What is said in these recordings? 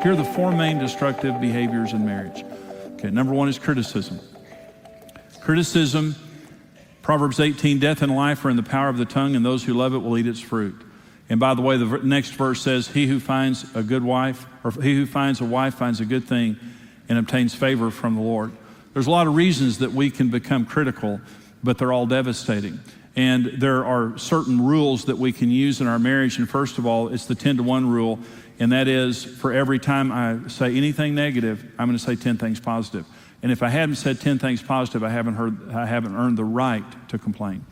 Here are the four main destructive behaviors in marriage. Okay, number one is criticism. Criticism, Proverbs 18, death and life are in the power of the tongue, and those who love it will eat its fruit. And by the way, the next verse says, he who finds a good wife, or he who finds a wife finds a good thing and obtains favor from the Lord. There's a lot of reasons that we can become critical, but they're all devastating. And there are certain rules that we can use in our marriage. And first of all, it's the 10-to-1 rule. And that is, for every time I say anything negative, I'm going to say 10 things positive. And if I hadn't said 10 things positive, I haven't earned the right to complain.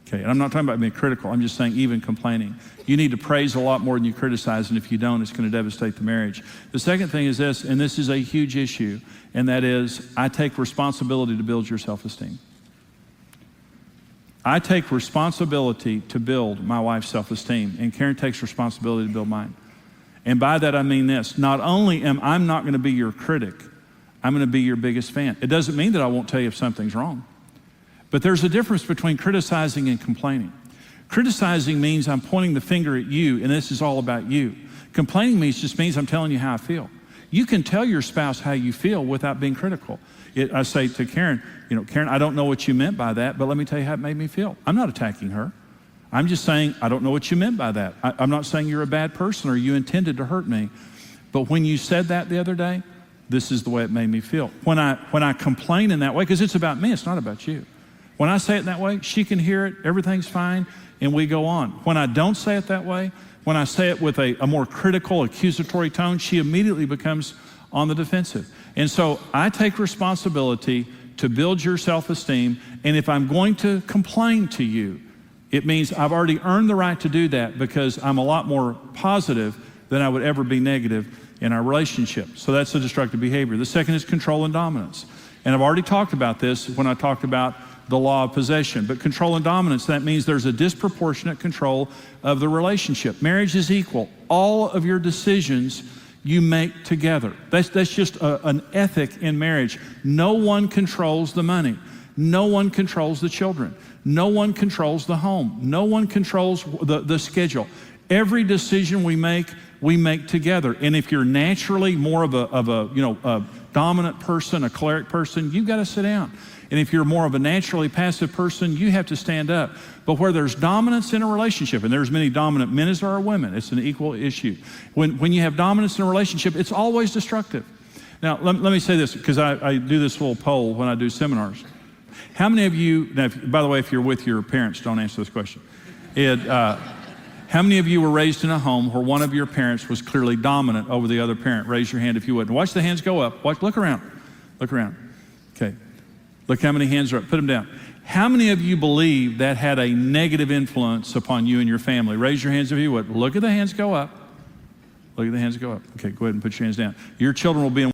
Okay, and I'm not talking about being critical. I'm just saying even complaining. You need to praise a lot more than you criticize, and if you don't, it's going to devastate the marriage. The second thing is this, and this is a huge issue, and that is, I take responsibility to build your self-esteem. I take responsibility to build my wife's self-esteem, and Karen takes responsibility to build mine. And by that I mean this, not only am I not going to be your critic, I'm going to be your biggest fan. It doesn't mean that I won't tell you if something's wrong. But there's a difference between criticizing and complaining. Criticizing means I'm pointing the finger at you, and this is all about you. Complaining just means I'm telling you how I feel. You can tell your spouse how you feel without being critical. I say to Karen, Karen, I don't know what you meant by that, but let me tell you how it made me feel. I'm not attacking her. I'm just saying, I don't know what you meant by that. I'm not saying you're a bad person or you intended to hurt me. But when you said that the other day, this is the way it made me feel. When I complain in that way, because it's about me, it's not about you. When I say it that way, she can hear it, everything's fine, and we go on. When I don't say it that way, when I say it with a more critical, accusatory tone, she immediately becomes on the defensive. And so I take responsibility to build your self-esteem, and if I'm going to complain to you, it means I've already earned the right to do that because I'm a lot more positive than I would ever be negative in our relationship. So that's the destructive behavior. The second is control and dominance. And I've already talked about this when I talked about the law of possession. But control and dominance, that means there's a disproportionate control of the relationship. Marriage is equal. All of your decisions you make together. That's just an ethic in marriage. No one controls the money. No one controls the children. No one controls the home. No one controls the schedule. Every decision we make together. And if you're naturally more of a dominant person, a choleric person, you've got to sit down. And if you're more of a naturally passive person, you have to stand up. But where there's dominance in a relationship, and there's as many dominant men as there are women, it's an equal issue. When you have dominance in a relationship, it's always destructive. Now, let me say this, because I do this little poll when I do seminars. How many of you, now, by the way, if you're with your parents, don't answer this question. How many of you were raised in a home where one of your parents was clearly dominant over the other parent? Raise your hand if you would. And watch the hands go up. Look around. Look around. Okay. Look how many hands are up. Put them down. How many of you believe that had a negative influence upon you and your family? Raise your hands if you would. Look at the hands go up. Look at the hands go up. Okay, go ahead and put your hands down. Your children will be in...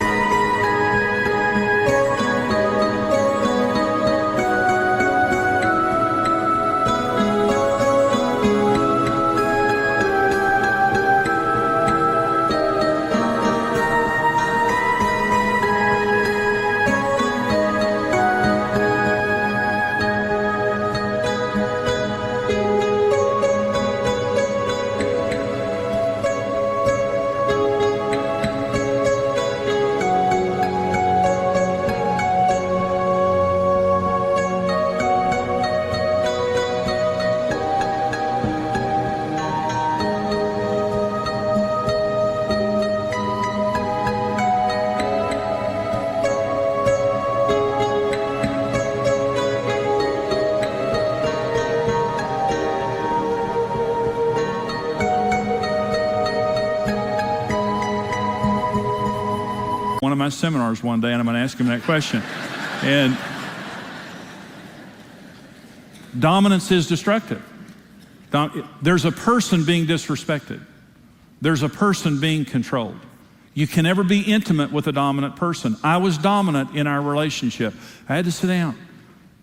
one of my seminars one day, and I'm going to ask him that question. And dominance is destructive. There's a person being disrespected. There's a person being controlled. You can never be intimate with a dominant person. I was dominant in our relationship. I had to sit down.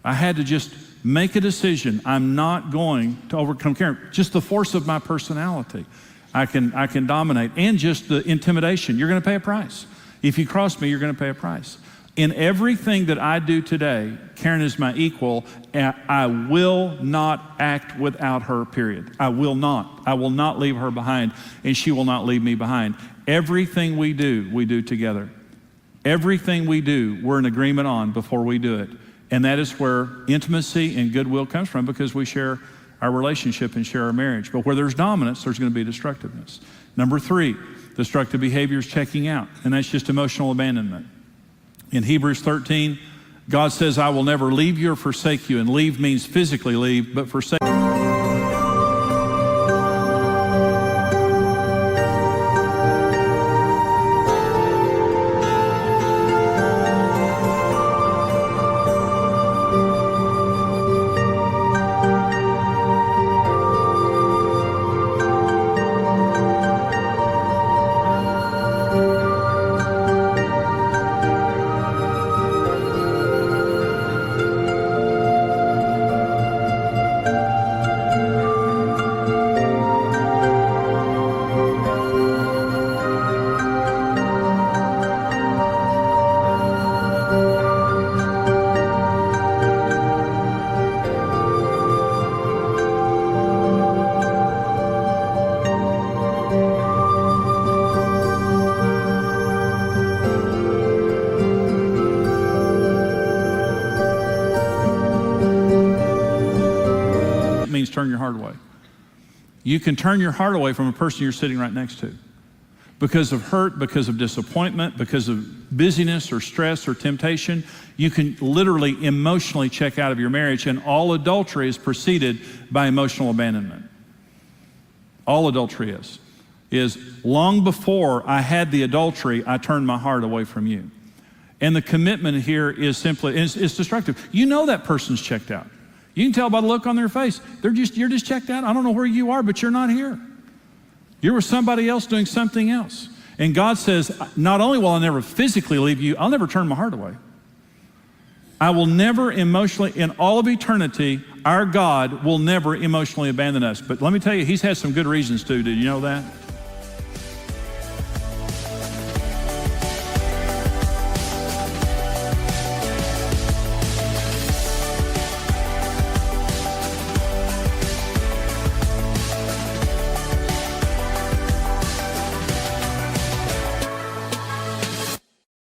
I had to just make a decision. I'm not going to overcome Karen. Just the force of my personality. I can dominate. And just the intimidation. You're going to pay a price. If you cross me, you're going to pay a price. In everything that I do today, Karen is my equal, and I will not act without her, period. I will not. I will not leave her behind, and she will not leave me behind. Everything we do together. Everything we do, we're in agreement on before we do it. And that is where intimacy and goodwill comes from, because we share our relationship and share our marriage. But where there's dominance, there's going to be destructiveness. Number 3, destructive behavior is checking out, and that's just emotional abandonment. In Hebrews 13, God says, I will never leave you or forsake you. And leave means physically leave, but forsake. Means turn your heart away. You can turn your heart away from a person you're sitting right next to because of hurt, because of disappointment, because of busyness or stress or temptation. You can literally emotionally check out of your marriage, and all adultery is preceded by emotional abandonment. All adultery is long before I had the adultery, I turned my heart away from you. And the commitment here is simply, it's destructive. You know that person's checked out. You can tell by the look on their face. You're just checked out. I don't know where you are, but you're not here. You're with somebody else doing something else. And God says, not only will I never physically leave you, I'll never turn my heart away. I will never emotionally, in all of eternity, our God will never emotionally abandon us. But let me tell you, He's had some good reasons to. Did you know that?